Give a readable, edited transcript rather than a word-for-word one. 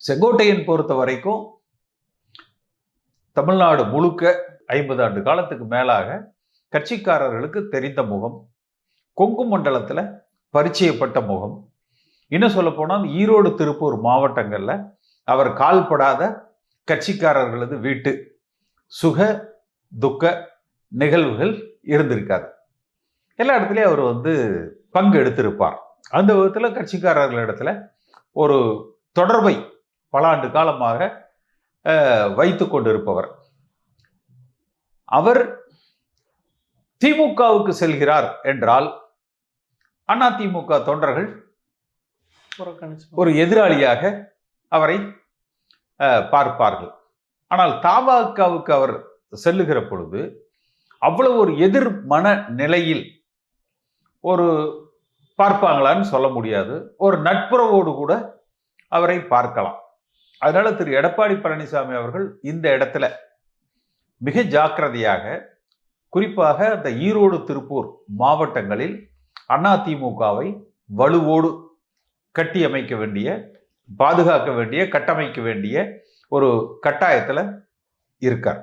செங்கோட்டையன் பொறுத்த வரைக்கும் தமிழ்நாடு முழுக்க 50 ஆண்டு காலத்துக்கு மேலாக கட்சிக்காரர்களுக்கு தெரிந்த முகம், கொங்கு மண்டலத்தில் பரிச்சயப்பட்ட முகம். இன்னும் சொல்ல போனால் ஈரோடு, திருப்பூர் மாவட்டங்கள்ல அவர் கால்படாத கட்சிக்காரர்களது வீட்டு சுக துக்க நிகழ்வுகள் இருந்திருக்காது. எல்லா இடத்துலையும் அவர் பங்கு எடுத்திருப்பார். அந்த விதத்தில் கட்சிக்காரர்களிடத்துல ஒரு தொடர்பை பல ஆண்டு காலமாக வைத்து கொண்டிருப்பவர். அவர் திமுகவுக்கு செல்கிறார் என்றால் அதிமுக தொண்டர்கள் ஒரு எதிராளியாக அவரை பார்ப்பார்கள். ஆனால் தமாகவுக்கு அவர் செல்லுகிற பொழுது அவ்வளவு ஒரு எதிர் மன நிலையில் ஒரு பார்ப்பாங்களான்னு சொல்ல முடியாது. ஒரு நட்புறவோடு கூட அவரை பார்க்கலாம். அதனால திரு எடப்பாடி பழனிசாமி அவர்கள் இந்த இடத்துல மிக ஜாக்கிரதையாக, குறிப்பாக அந்த ஈரோடு, திருப்பூர் மாவட்டங்களில் அதிமுகவை வலுவோடு கட்டி அமைக்க வேண்டிய, பாதுகாக்க வேண்டிய, கட்டமைக்க வேண்டிய ஒரு கட்டாயத்தில் இருக்கார்.